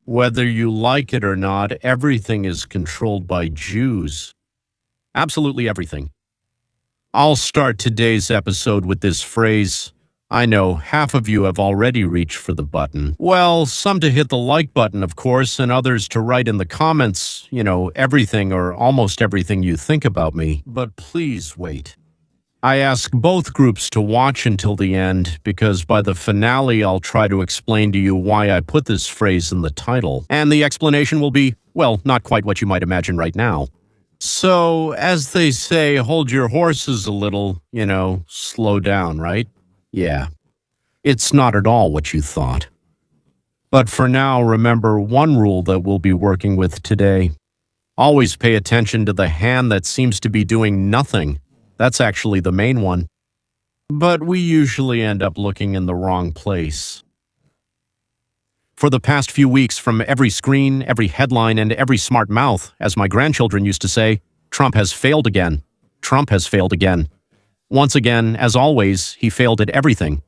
Whether you like it or not, everything is controlled by Jews. Absolutely everything. I'll start today's episode with this phrase. I know half of you have already reached for the button. Well, some to hit the like button, of course, and others to write in the comments, everything or almost everything you think about me. But please wait. I ask both groups to watch until the end because by the finale I'll try to explain to you why I put this phrase in the title. And the explanation will be, well, not quite what you might imagine right now. So, as they say, hold your horses a little, slow down, right? Yeah. It's not at all what you thought. But for now, remember one rule that we'll be working with today. Always pay attention to the hand that seems to be doing nothing. That's actually the main one. But we usually end up looking in the wrong place. For the past few weeks, from every screen, every headline, and every smart mouth, as my grandchildren used to say, Trump has failed again. Trump has failed again. Once again, as always, he failed at everything.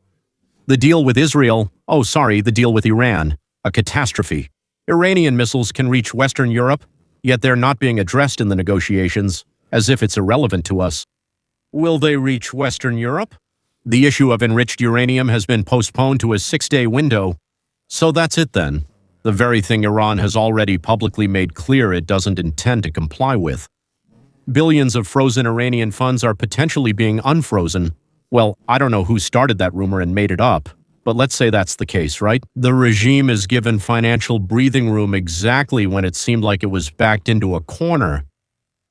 The deal with Israel, the deal with Iran, a catastrophe. Iranian missiles can reach Western Europe, yet they're not being addressed in the negotiations, as if it's irrelevant to us. Will they reach Western Europe? The issue of enriched uranium has been postponed to a 6-day window. So that's it then. The very thing Iran has already publicly made clear it doesn't intend to comply with. Billions of frozen Iranian funds are potentially being unfrozen. Well, I don't know who started that rumor and made it up, but let's say that's the case, right? The regime is given financial breathing room exactly when it seemed like it was backed into a corner.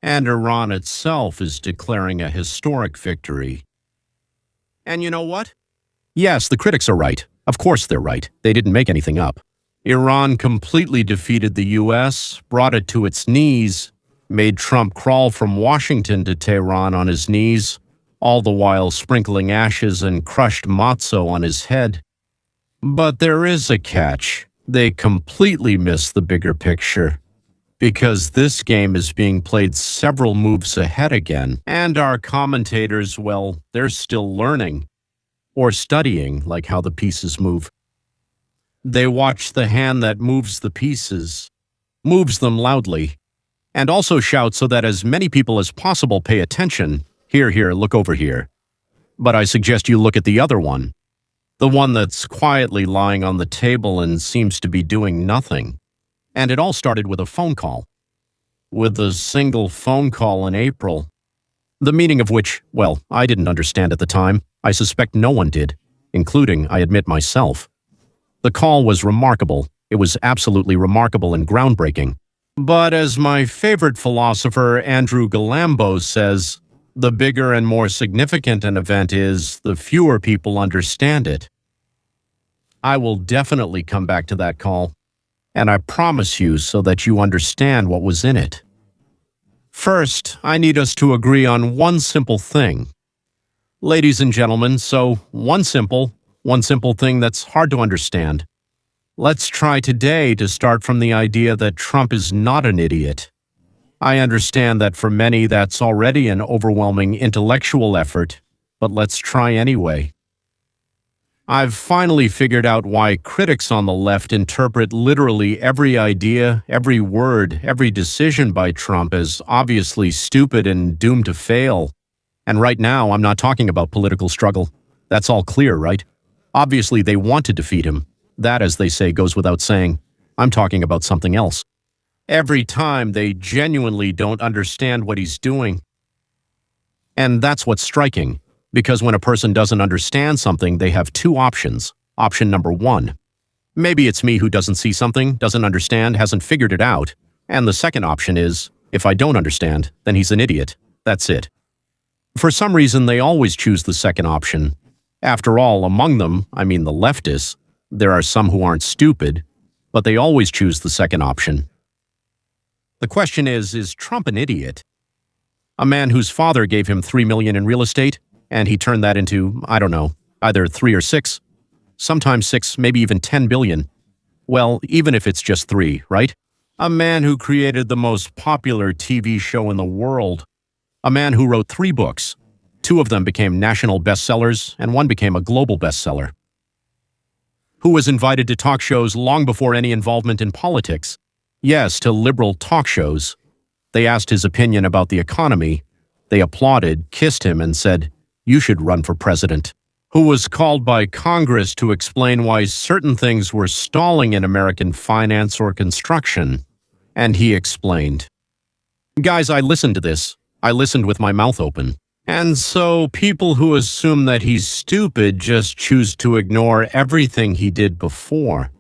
And Iran itself is declaring a historic victory. And you know what? Yes, the critics are right. Of course they're right. They didn't make anything up. Iran completely defeated the U.S., brought it to its knees, made Trump crawl from Washington to Tehran on his knees, all the while sprinkling ashes and crushed matzo on his head. But there is a catch. They completely miss the bigger picture. Because this game is being played several moves ahead again, and our commentators, well, they're still learning. Or studying, like how the pieces move. They watch the hand that moves the pieces, moves them loudly, and also shout so that as many people as possible pay attention. Here, look over here. But I suggest you look at the other one. The one that's quietly lying on the table and seems to be doing nothing. And it all started with a phone call. With a single phone call in April. The meaning of which, well, I didn't understand at the time. I suspect no one did, including, I admit, myself. The call was remarkable. It was absolutely remarkable and groundbreaking. But as my favorite philosopher, Andrew Galambo, says, the bigger and more significant an event is, the fewer people understand it. I will definitely come back to that call, and I promise you so that you understand what was in it. First, I need us to agree on one simple thing. Ladies and gentlemen, so one simple thing that's hard to understand. Let's try today to start from the idea that Trump is not an idiot. I understand that for many that's already an overwhelming intellectual effort, but let's try anyway. I've finally figured out why critics on the left interpret literally every idea, every word, every decision by Trump as obviously stupid and doomed to fail. And right now, I'm not talking about political struggle. That's all clear, right? Obviously, they want to defeat him. That, as they say, goes without saying. I'm talking about something else. Every time, they genuinely don't understand what he's doing. And that's what's striking. Because when a person doesn't understand something, they have two options. Option number one. Maybe it's me who doesn't see something, doesn't understand, hasn't figured it out. And the second option is, if I don't understand, then he's an idiot. That's it. For some reason, they always choose the second option. After all, among them, I mean the leftists, there are some who aren't stupid, but they always choose the second option. The question is Trump an idiot? A man whose father gave him $3 million in real estate, and he turned that into, I don't know, either 3 or 6, sometimes 6, maybe even 10 billion. Well, even if it's just 3, right? A man who created the most popular TV show in the world. A man who wrote 3 books. 2 of them became national bestsellers, and 1 became a global bestseller. who was invited to talk shows long before any involvement in politics. Yes, to liberal talk shows. They asked his opinion about the economy. They applauded, kissed him, and said, "You should run for president." Who was called by Congress to explain why certain things were stalling in American finance or construction. And he explained. Guys, I listened to this. I listened with my mouth open. And so people who assume that he's stupid just choose to ignore everything he did before.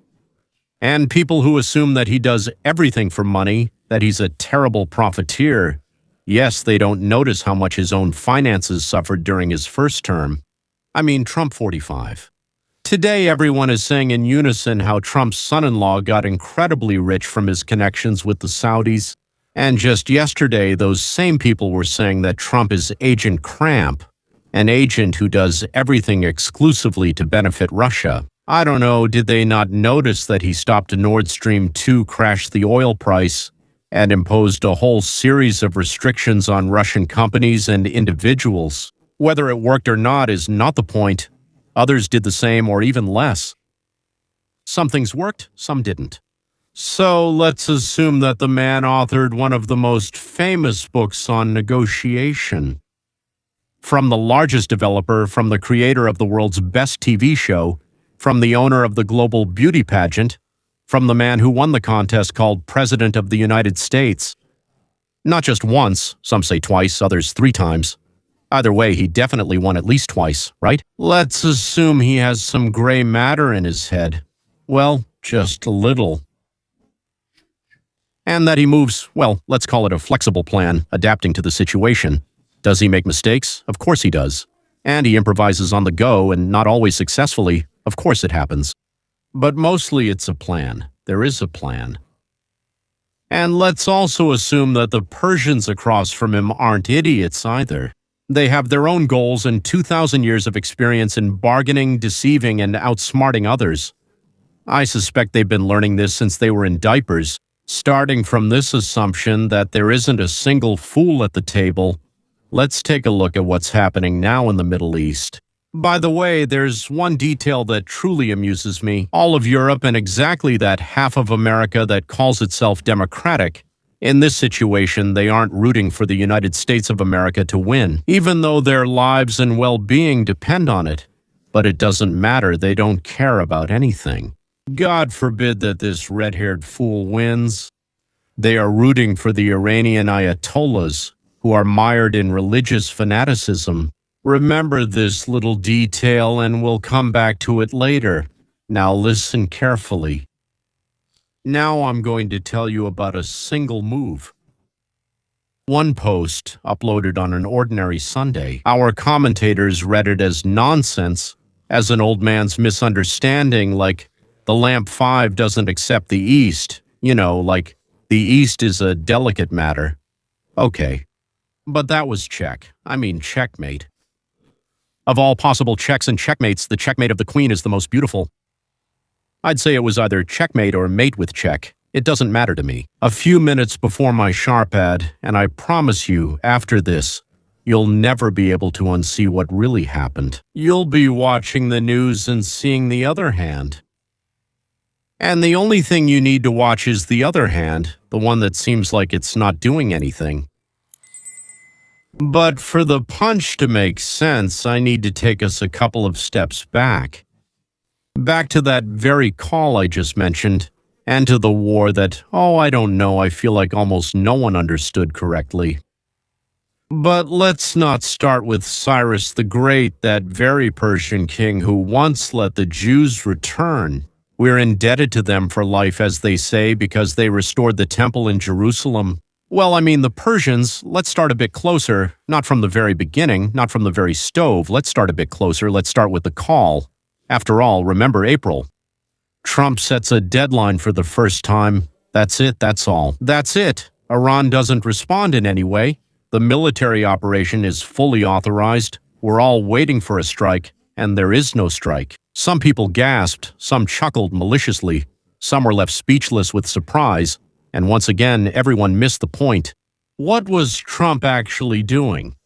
And people who assume that he does everything for money, that he's a terrible profiteer, yes, they don't notice how much his own finances suffered during his first term. I mean, Trump 45. Today, everyone is saying in unison how Trump's son-in-law got incredibly rich from his connections with the Saudis. And just yesterday, those same people were saying that Trump is Agent Cramp, an agent who does everything exclusively to benefit Russia. I don't know, did they not notice that he stopped Nord Stream 2, crashed the oil price, and imposed a whole series of restrictions on Russian companies and individuals? Whether it worked or not is not the point. Others did the same or even less. Some things worked, some didn't. So let's assume that the man authored one of the most famous books on negotiation. From the largest developer, from the creator of the world's best TV show, from the owner of the global beauty pageant, from the man who won the contest called President of the United States. Not just once, some say twice, others 3 times. Either way, he definitely won at least twice, right? Let's assume he has some gray matter in his head. Well, just a little. And that he moves, well, let's call it a flexible plan, adapting to the situation. Does he make mistakes? Of course he does. And he improvises on the go, and not always successfully. Of course it happens. But mostly it's a plan. There is a plan. And let's also assume that the Persians across from him aren't idiots either. They have their own goals and 2,000 years of experience in bargaining, deceiving, and outsmarting others. I suspect they've been learning this since they were in diapers, starting from this assumption that there isn't a single fool at the table. Let's take a look at what's happening now in the Middle East. By the way, there's one detail that truly amuses me. All of Europe and exactly that half of America that calls itself democratic. In this situation, they aren't rooting for the United States of America to win, even though their lives and well-being depend on it. But it doesn't matter, they don't care about anything. God forbid that this red-haired fool wins. They are rooting for the Iranian Ayatollahs, who are mired in religious fanaticism. Remember this little detail and we'll come back to it later. Now listen carefully. Now I'm going to tell you about a single move. One post, uploaded on an ordinary Sunday, our commentators read it as nonsense, as an old man's misunderstanding, like the lamp 5 doesn't accept the East, like the East is a delicate matter. Okay, but that was checkmate. Of all possible checks and checkmates, the checkmate of the Queen is the most beautiful. I'd say it was either checkmate or mate with check. It doesn't matter to me. A few minutes before my sharp ad, and I promise you, after this, you'll never be able to unsee what really happened. You'll be watching the news and seeing the other hand. And the only thing you need to watch is the other hand, the one that seems like it's not doing anything. But for the punch to make sense, I need to take us a couple of steps back. Back to that very call I just mentioned, and to the war that, I don't know, I feel like almost no one understood correctly. But let's not start with Cyrus the Great, that very Persian king who once let the Jews return. We're indebted to them for life, as they say, because they restored the temple in Jerusalem. Well, the Persians, let's start a bit closer, not from the very beginning, not from the very stove. Let's start a bit closer. Let's start with the call. After all, remember April. Trump sets a deadline for the first time. That's it, that's all. That's it. Iran doesn't respond in any way. The military operation is fully authorized. We're all waiting for a strike, and there is no strike. Some people gasped, some chuckled maliciously, some were left speechless with surprise, and once again, everyone missed the point. What was Trump actually doing?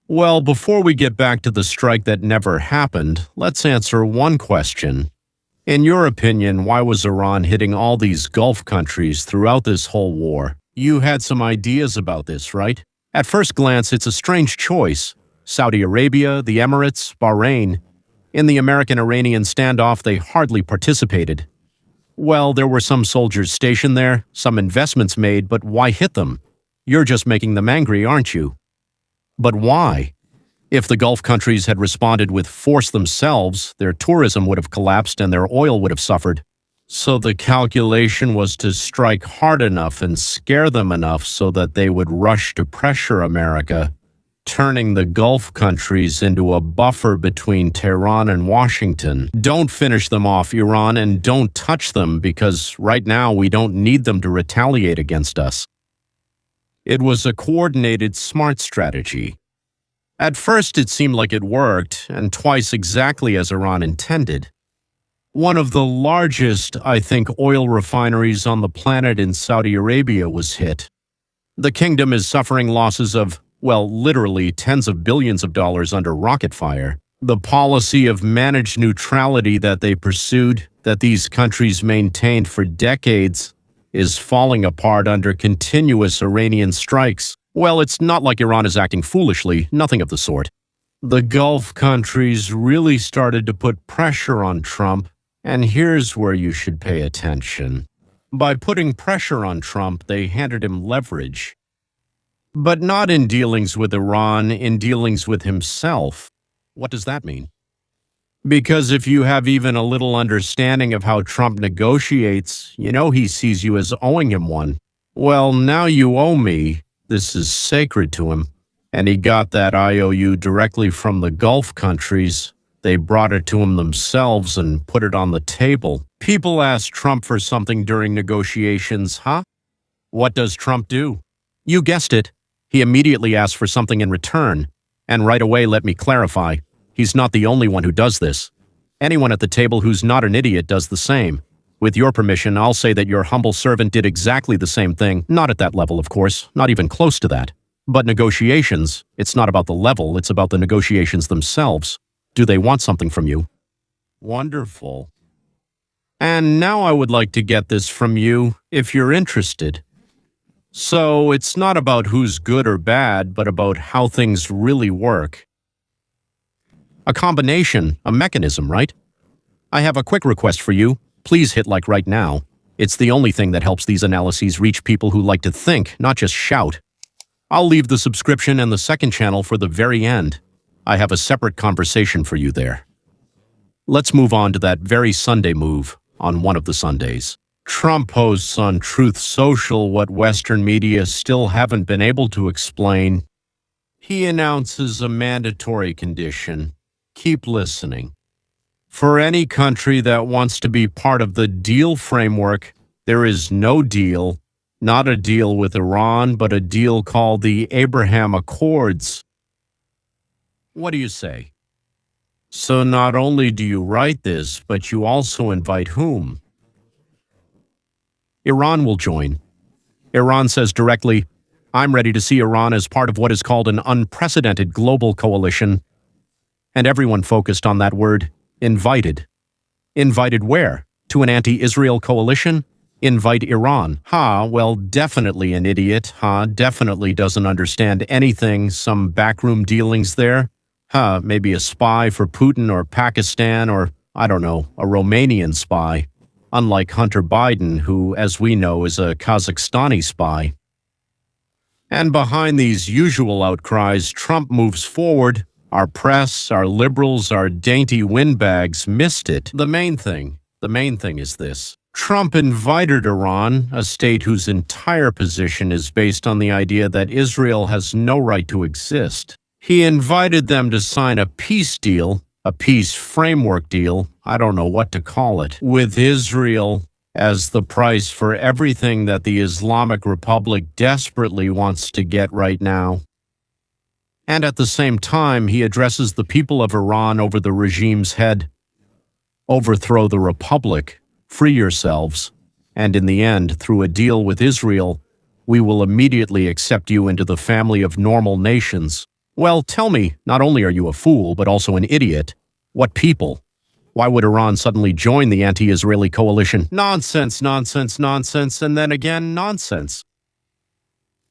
Well, before we get back to the strike that never happened, let's answer one question. In your opinion, why was Iran hitting all these Gulf countries throughout this whole war? You had some ideas about this, right? At first glance, it's a strange choice. Saudi Arabia, the Emirates, Bahrain. In the American-Iranian standoff, they hardly participated. Well, there were some soldiers stationed there, some investments made, but why hit them? You're just making them angry, aren't you? But why? If the Gulf countries had responded with force themselves, their tourism would have collapsed and their oil would have suffered. So the calculation was to strike hard enough and scare them enough so that they would rush to pressure America, turning the Gulf countries into a buffer between Tehran and Washington. Don't finish them off, Iran, and don't touch them because right now we don't need them to retaliate against us. It was a coordinated, smart strategy. At first, it seemed like it worked, and twice exactly as Iran intended. One of the largest, I think, oil refineries on the planet in Saudi Arabia was hit. The kingdom is suffering losses of, well, literally tens of billions of dollars under rocket fire. The policy of managed neutrality that they pursued, that these countries maintained for decades, is falling apart under continuous Iranian strikes. Well, it's not like Iran is acting foolishly, nothing of the sort. The Gulf countries really started to put pressure on Trump, and here's where you should pay attention. By putting pressure on Trump, they handed him leverage. But not in dealings with Iran, in dealings with himself. What does that mean? Because if you have even a little understanding of how Trump negotiates, you know he sees you as owing him one. Well, now you owe me. This is sacred to him. And he got that IOU directly from the Gulf countries. They brought it to him themselves and put it on the table. People ask Trump for something during negotiations, huh? What does Trump do? You guessed it. He immediately asks for something in return. And right away, let me clarify, he's not the only one who does this. Anyone at the table who's not an idiot does the same. With your permission, I'll say that your humble servant did exactly the same thing. Not at that level, of course, not even close to that. But negotiations, it's not about the level, it's about the negotiations themselves. Do they want something from you? Wonderful. And now I would like to get this from you, if you're interested. So it's not about who's good or bad, but about how things really work. A combination, a mechanism, right? I have a quick request for you. Please hit like right now. It's the only thing that helps these analyses reach people who like to think, not just shout. I'll leave the subscription and the second channel for the very end. I have a separate conversation for you there. Let's move on to that very Sunday move on one of the Sundays. Trump posts on Truth Social what Western media still haven't been able to explain. He announces a mandatory condition. Keep listening. For any country that wants to be part of the deal framework, there is no deal, not a deal with Iran, but a deal called the Abraham Accords. What do you say? So not only do you write this, but you also invite whom? Iran will join. Iran says directly, I'm ready to see Iran as part of what is called an unprecedented global coalition. And everyone focused on that word, invited. Invited where? To an anti-Israel coalition? Invite Iran. Well, definitely an idiot. Definitely doesn't understand anything. Some backroom dealings there. Maybe a spy for Putin or Pakistan or, I don't know, a Romanian spy. Unlike Hunter Biden, who, as we know, is a Kazakhstani spy. And behind these usual outcries, Trump moves forward. Our press, our liberals, our dainty windbags missed it. The main thing is this. Trump invited Iran, a state whose entire position is based on the idea that Israel has no right to exist. He invited them to sign a peace deal, a peace framework deal, I don't know what to call it, with Israel as the price for everything that the Islamic Republic desperately wants to get right now. And at the same time, he addresses the people of Iran over the regime's head. Overthrow the Republic, free yourselves, and in the end, through a deal with Israel, we will immediately accept you into the family of normal nations. Well, tell me, not only are you a fool, but also an idiot. What people? Why would Iran suddenly join the anti-Israeli coalition? Nonsense, nonsense, nonsense, and then again, nonsense.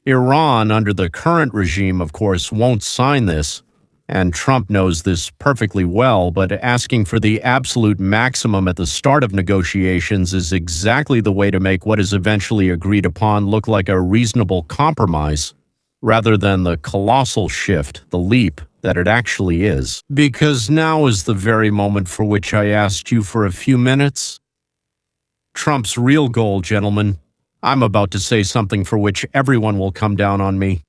Iran, under the current regime, of course, won't sign this, and Trump knows this perfectly well, but asking for the absolute maximum at the start of negotiations is exactly the way to make what is eventually agreed upon look like a reasonable compromise, rather than the colossal shift, the leap, that it actually is. Because now is the very moment for which I asked you for a few minutes. Trump's real goal, gentlemen, I'm about to say something for which everyone will come down on me.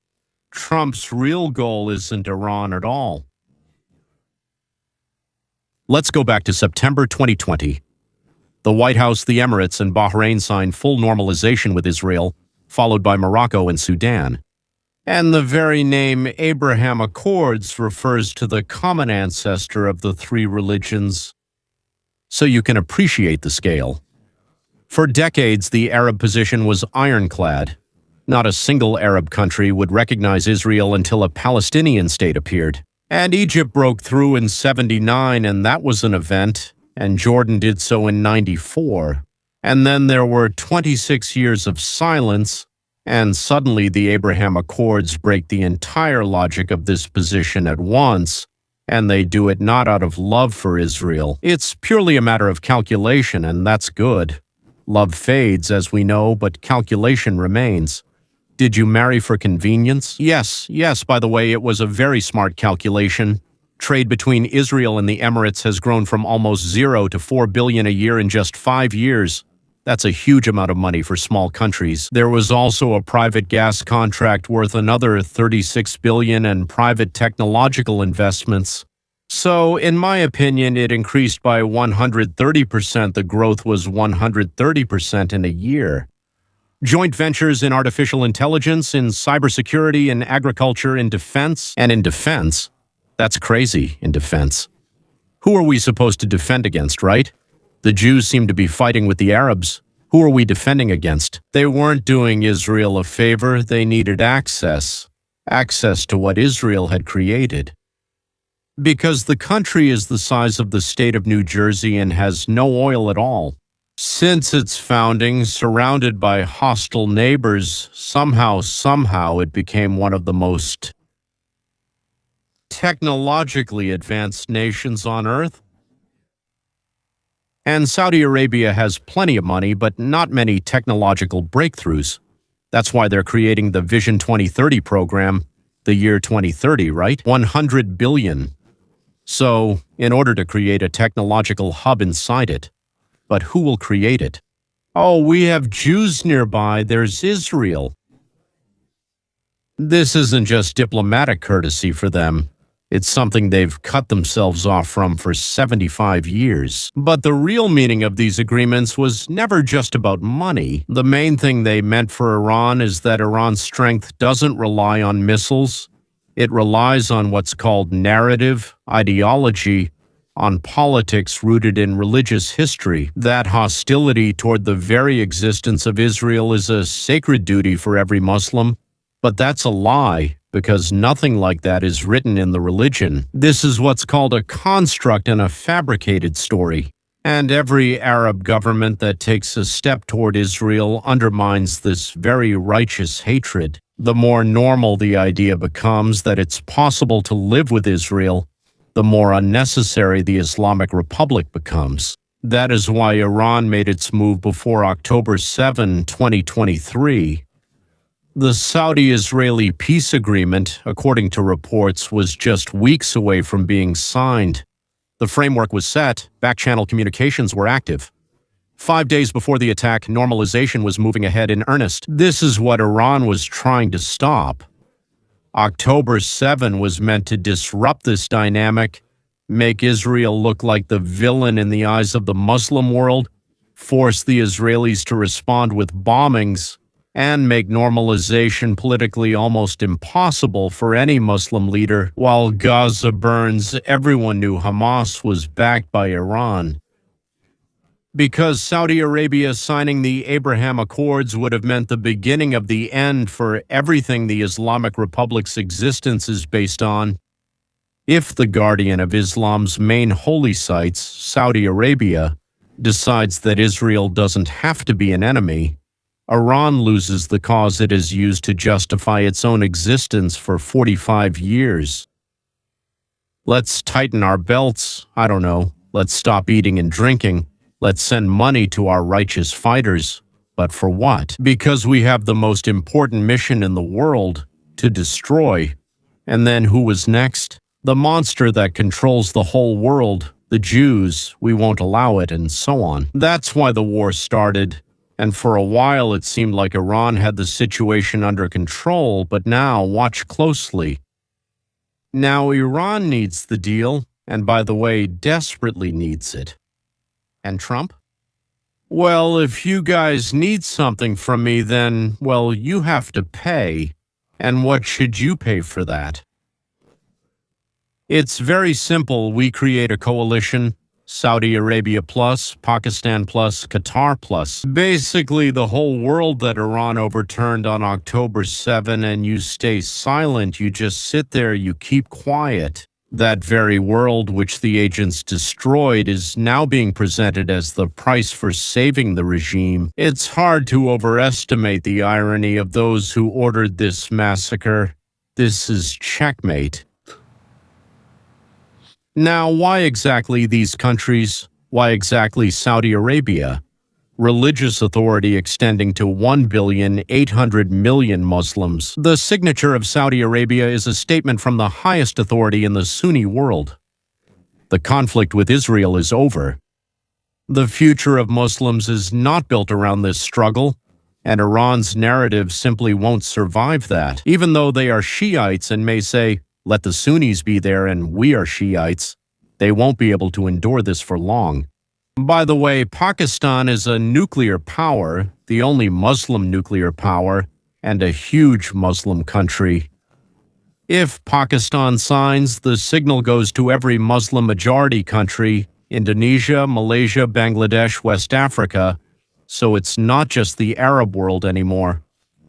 Trump's real goal isn't Iran at all. Let's go back to September 2020. The White House, the Emirates, and Bahrain signed full normalization with Israel, followed by Morocco and Sudan. And the very name Abraham Accords refers to the common ancestor of the three religions. So you can appreciate the scale. For decades, the Arab position was ironclad. Not a single Arab country would recognize Israel until a Palestinian state appeared. And Egypt broke through in '79, and that was an event, and Jordan did so in '94. And then there were 26 years of silence, and suddenly the Abraham Accords break the entire logic of this position at once, and they do it not out of love for Israel. It's purely a matter of calculation, and that's good. Love fades, as we know, but calculation remains. Did you marry for convenience? Yes, by the way, it was a very smart calculation. Trade between Israel and the Emirates has grown from almost zero to $4 billion a year in just 5 years. That's a huge amount of money for small countries. There was also a private gas contract worth another $36 billion and private technological investments. So, in my opinion, it increased by 130%. The growth was 130% in a year. Joint ventures in artificial intelligence, in cybersecurity, in agriculture, in defense. And in defense, that's crazy, in defense. Who are we supposed to defend against, right? The Jews seem to be fighting with the Arabs. Who are we defending against? They weren't doing Israel a favor. They needed access. Access to what Israel had created. Because the country is the size of the state of New Jersey and has no oil at all. Since its founding, surrounded by hostile neighbors, somehow it became one of the most technologically advanced nations on Earth. And Saudi Arabia has plenty of money, but not many technological breakthroughs. That's why they're creating the Vision 2030 program, the year 2030, right? 100 billion. So, in order to create a technological hub inside it. But who will create it? Oh, we have Jews nearby. There's Israel. This isn't just diplomatic courtesy for them. It's something they've cut themselves off from for 75 years. But the real meaning of these agreements was never just about money. The main thing they meant for Iran is that Iran's strength doesn't rely on missiles. It relies on what's called narrative, ideology, on politics rooted in religious history. That hostility toward the very existence of Israel is a sacred duty for every Muslim. But that's a lie, because nothing like that is written in the religion. This is what's called a construct and a fabricated story. And every Arab government that takes a step toward Israel undermines this very righteous hatred. The more normal the idea becomes that it's possible to live with Israel, the more unnecessary the Islamic Republic becomes. That is why Iran made its move before October 7, 2023. The Saudi-Israeli peace agreement, according to reports, was just weeks away from being signed. The framework was set, back-channel communications were active. 5 days before the attack, normalization was moving ahead in earnest. This is what Iran was trying to stop. October 7 was meant to disrupt this dynamic, make Israel look like the villain in the eyes of the Muslim world, force the Israelis to respond with bombings, and make normalization politically almost impossible for any Muslim leader. While Gaza burns, everyone knew Hamas was backed by Iran. Because Saudi Arabia signing the Abraham Accords would have meant the beginning of the end for everything the Islamic Republic's existence is based on. If the guardian of Islam's main holy sites, Saudi Arabia, decides that Israel doesn't have to be an enemy, Iran loses the cause it has used to justify its own existence for 45 years. Let's tighten our belts, I don't know, let's stop eating and drinking, let's send money to our righteous fighters. But for what? Because we have the most important mission in the world, to destroy. And then who was next? The monster that controls the whole world, the Jews, we won't allow it, and so on. That's why the war started. And for a while it seemed like Iran had the situation under control, but now, watch closely. Now Iran needs the deal, and by the way, desperately needs it. And Trump? Well, if you guys need something from me, then, well, you have to pay. And what should you pay for that? It's very simple. We create a coalition, Saudi Arabia plus, Pakistan plus, Qatar plus. Basically the whole world that Iran overturned on October 7, and you stay silent, you just sit there, you keep quiet. That very world which the agents destroyed is now being presented as the price for saving the regime. It's hard to overestimate the irony of those who ordered this massacre. This is checkmate. Now, why exactly these countries? Why exactly Saudi Arabia? Religious authority extending to 1,800,000,000 Muslims. The signature of Saudi Arabia is a statement from the highest authority in the Sunni world. The conflict with Israel is over. The future of Muslims is not built around this struggle, and Iran's narrative simply won't survive that. Even though they are Shiites and may say, let the Sunnis be there and we are Shiites, they won't be able to endure this for long. By the way, Pakistan is a nuclear power, the only Muslim nuclear power, and a huge Muslim country. If Pakistan signs, the signal goes to every Muslim majority country, Indonesia, Malaysia, Bangladesh, West Africa, so it's not just the Arab world anymore.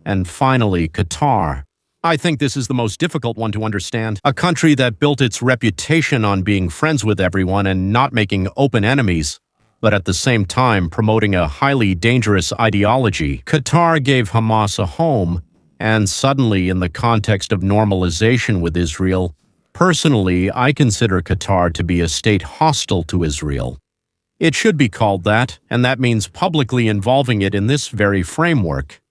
And finally, Qatar. I think this is the most difficult one to understand. A country that built its reputation on being friends with everyone and not making open enemies, but at the same time promoting a highly dangerous ideology. Qatar gave Hamas a home, and suddenly, in the context of normalization with Israel, personally, I consider Qatar to be a state hostile to Israel. It should be called that, and that means publicly involving it in this very framework.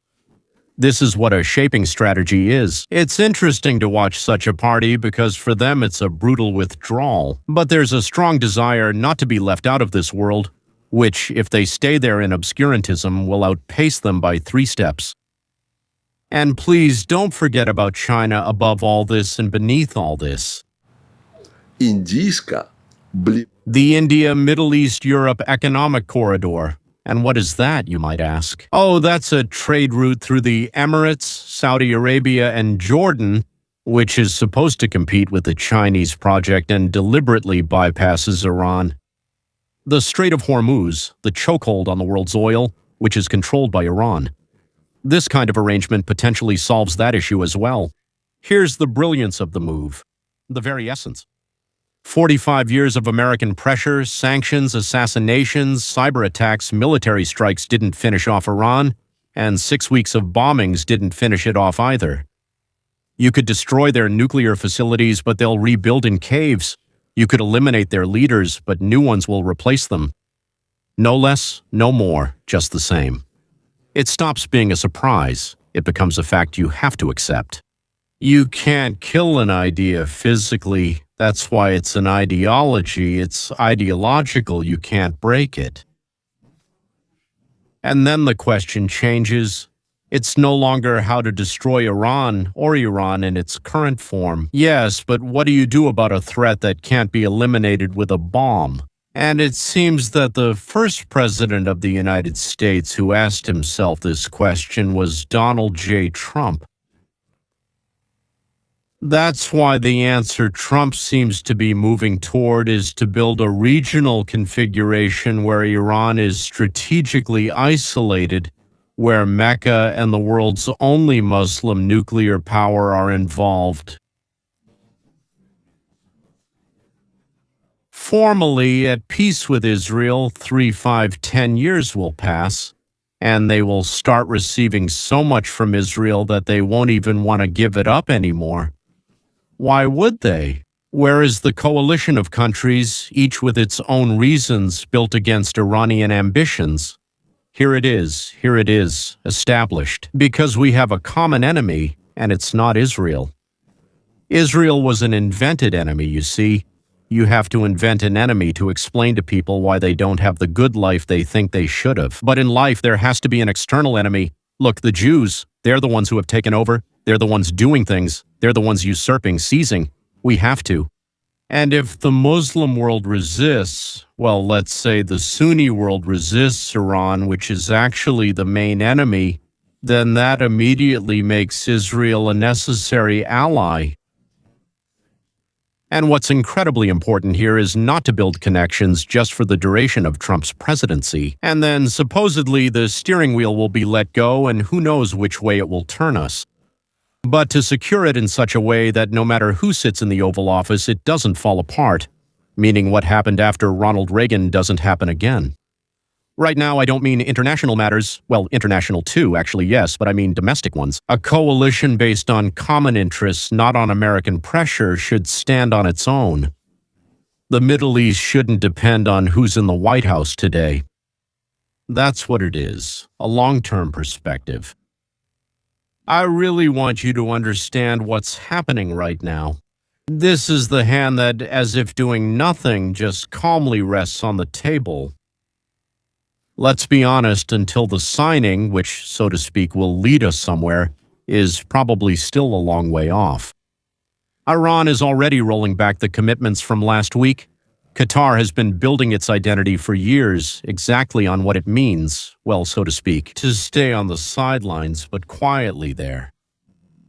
This is what a shaping strategy is. It's interesting to watch such a party because for them it's a brutal withdrawal. But there's a strong desire not to be left out of this world, which, if they stay there in obscurantism, will outpace them by 3 steps. And please don't forget about China above all this and beneath all this. The India, Middle East, Europe Economic Corridor. And what is that, you might ask? Oh, that's a trade route through the Emirates, Saudi Arabia, and Jordan, which is supposed to compete with the Chinese project and deliberately bypasses Iran. The Strait of Hormuz, the chokehold on the world's oil, which is controlled by Iran. This kind of arrangement potentially solves that issue as well. Here's the brilliance of the move, the very essence. 45 years of American pressure, sanctions, assassinations, cyber attacks, military strikes didn't finish off Iran, and 6 weeks of bombings didn't finish it off either. You could destroy their nuclear facilities, but they'll rebuild in caves. You could eliminate their leaders, but new ones will replace them. No less, no more, just the same. It stops being a surprise. It becomes a fact you have to accept. You can't kill an idea physically. That's why it's an ideology. It's ideological. You can't break it. And then the question changes. It's no longer how to destroy Iran or Iran in its current form. Yes, but what do you do about a threat that can't be eliminated with a bomb? And it seems that the first president of the United States who asked himself this question was Donald J. Trump. That's why the answer Trump seems to be moving toward is to build a regional configuration where Iran is strategically isolated, where Mecca and the world's only Muslim nuclear power are involved. Formally at peace with Israel, 3, 5, 10 years will pass, and they will start receiving so much from Israel that they won't even want to give it up anymore. Why would they? Where is the coalition of countries, each with its own reasons, built against Iranian ambitions? Here it is, established, because we have a common enemy, and it's not Israel. Israel was an invented enemy, you see. You have to invent an enemy to explain to people why they don't have the good life they think they should have. But in life, there has to be an external enemy. Look, the Jews, they're the ones who have taken over. They're the ones doing things. They're the ones usurping, seizing. We have to. And if the Muslim world resists, well, let's say the Sunni world resists Iran, which is actually the main enemy, then that immediately makes Israel a necessary ally. And what's incredibly important here is not to build connections just for the duration of Trump's presidency, and then supposedly the steering wheel will be let go and who knows which way it will turn us. But to secure it in such a way that no matter who sits in the Oval Office, it doesn't fall apart, meaning what happened after Ronald Reagan doesn't happen again. Right now, I don't mean international matters. Well, international too, actually, yes, but I mean domestic ones. A coalition based on common interests, not on American pressure, should stand on its own. The Middle East shouldn't depend on who's in the White House today. That's what it is, a long-term perspective. I really want you to understand what's happening right now. This is the hand that, as if doing nothing, just calmly rests on the table. Let's be honest, until the signing, which, so to speak, will lead us somewhere, is probably still a long way off. Iran is already rolling back the commitments from last week. Qatar has been building its identity for years, exactly on what it means, well, so to speak, to stay on the sidelines, but quietly there.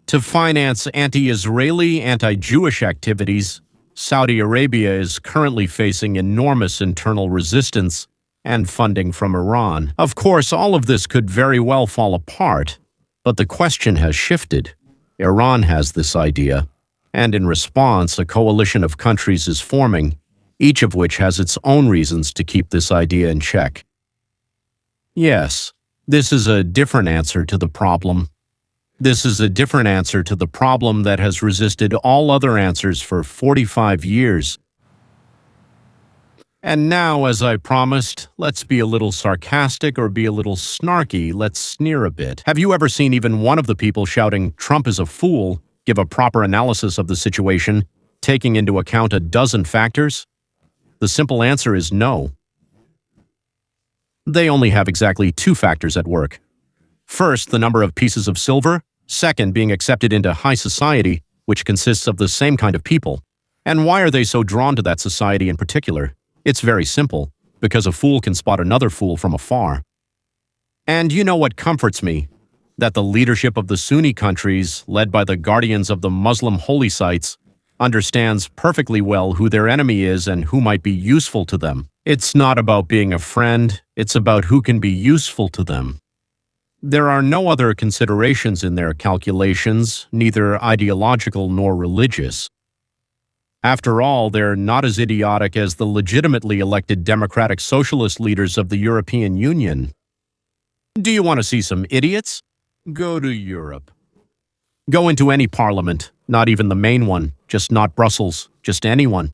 To finance anti-Israeli, anti-Jewish activities, Saudi Arabia is currently facing enormous internal resistance and funding from Iran. Of course, all of this could very well fall apart, but the question has shifted. Iran has this idea, and in response, a coalition of countries is forming, each of which has its own reasons to keep this idea in check. Yes, this is a different answer to the problem. This is a different answer to the problem that has resisted all other answers for 45 years. And now, as I promised, let's be a little sarcastic or be a little snarky, let's sneer a bit. Have you ever seen even one of the people shouting, "Trump is a fool," give a proper analysis of the situation, taking into account a dozen factors? The simple answer is no. They only have exactly two factors at work. First, the number of pieces of silver. Second, being accepted into high society, which consists of the same kind of people. And why are they so drawn to that society in particular? It's very simple, because a fool can spot another fool from afar. And you know what comforts me? That the leadership of the Sunni countries, led by the guardians of the Muslim holy sites, understands perfectly well who their enemy is and who might be useful to them. It's not about being a friend, it's about who can be useful to them. There are no other considerations in their calculations, neither ideological nor religious. After all, they're not as idiotic as the legitimately elected democratic socialist leaders of the European Union. Do you want to see some idiots? Go to Europe. Go into any parliament, not even the main one, just not Brussels, just anyone.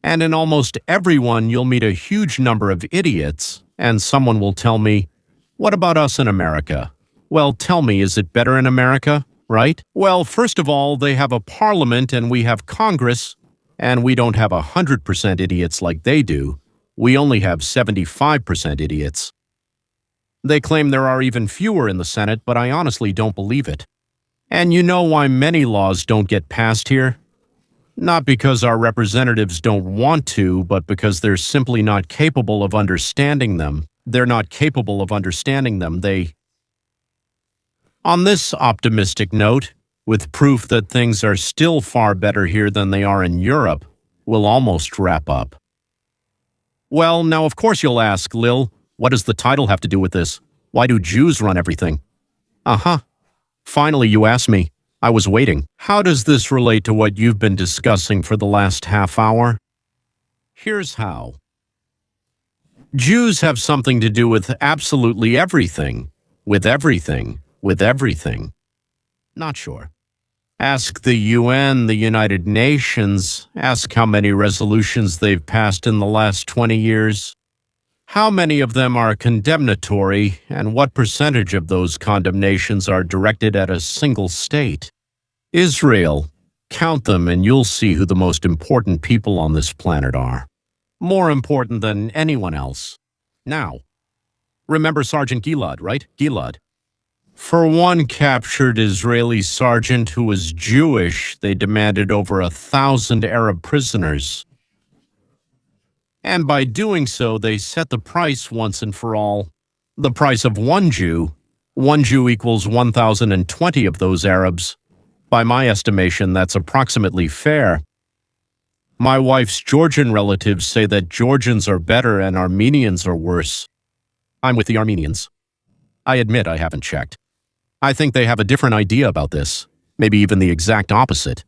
And in almost everyone, you'll meet a huge number of idiots, and someone will tell me, "What about us in America?" Well, tell me, is it better in America, right? Well, first of all, they have a parliament and we have Congress, and we don't have 100% idiots like they do. We only have 75% idiots. They claim there are even fewer in the Senate, but I honestly don't believe it. And you know why many laws don't get passed here? Not because our representatives don't want to, but because they're simply not capable of understanding them. They're not capable of understanding them. On this optimistic note, with proof that things are still far better here than they are in Europe, we'll almost wrap up. Well, now of course you'll ask, Lil, what does the title have to do with this? Why do Jews run everything? Uh-huh. Finally, you asked me. I was waiting. How does this relate to what you've been discussing for the last half hour? Here's how. Jews have something to do with absolutely everything. With everything. With everything. Not sure. Ask the UN, the United Nations. Ask how many resolutions they've passed in the last 20 years. How many of them are condemnatory, and what percentage of those condemnations are directed at a single state? Israel. Count them and you'll see who the most important people on this planet are. More important than anyone else. Now, remember Sergeant Gilad, right? Gilad. For one captured Israeli sergeant who was Jewish, they demanded over 1,000 Arab prisoners. And by doing so, they set the price once and for all. The price of one Jew equals 1,020 of those Arabs. By my estimation, that's approximately fair. My wife's Georgian relatives say that Georgians are better and Armenians are worse. I'm with the Armenians. I admit I haven't checked. I think they have a different idea about this, maybe even the exact opposite.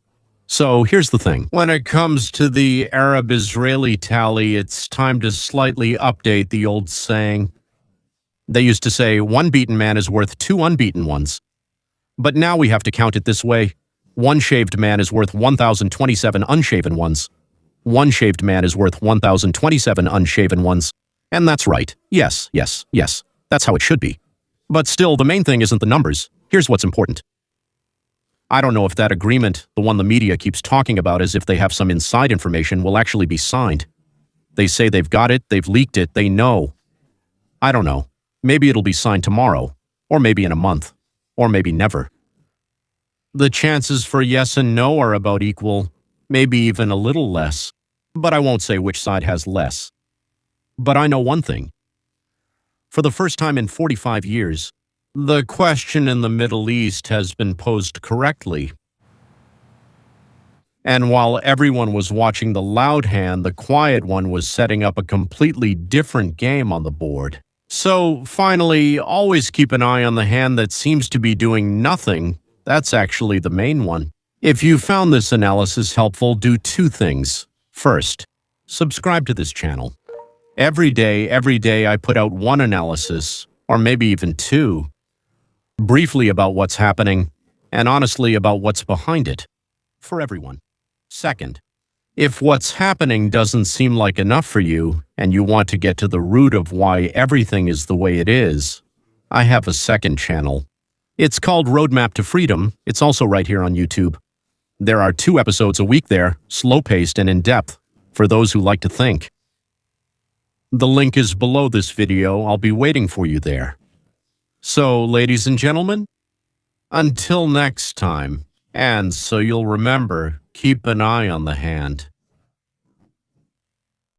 So here's the thing. When it comes to the Arab-Israeli tally, it's time to slightly update the old saying. They used to say one beaten man is worth two unbeaten ones. But now we have to count it this way. One shaved man is worth 1,027 unshaven ones. One shaved man is worth 1,027 unshaven ones. And that's right. Yes, yes, yes. That's how it should be. But still, the main thing isn't the numbers. Here's what's important. I don't know if that agreement, the one the media keeps talking about as if they have some inside information, will actually be signed. They say they've got it, they've leaked it, they know. I don't know. Maybe it'll be signed tomorrow, or maybe in a month, or maybe never. The chances for yes and no are about equal, maybe even a little less, but I won't say which side has less. But I know one thing. For the first time in 45 years, the question in the Middle East has been posed correctly. And while everyone was watching the loud hand, the quiet one was setting up a completely different game on the board. So, finally, always keep an eye on the hand that seems to be doing nothing. That's actually the main one. If you found this analysis helpful, do two things. First, subscribe to this channel. Every day, I put out one analysis, or maybe even two, briefly about what's happening, and honestly about what's behind it, for everyone. Second, if what's happening doesn't seem like enough for you, and you want to get to the root of why everything is the way it is, I have a second channel. It's called Roadmap to Freedom. It's also right here on YouTube. There are 2 episodes a week there, slow-paced and in-depth, for those who like to think. The link is below this video. I'll be waiting for you there. So, ladies and gentlemen, until next time, and so you'll remember, keep an eye on the hand.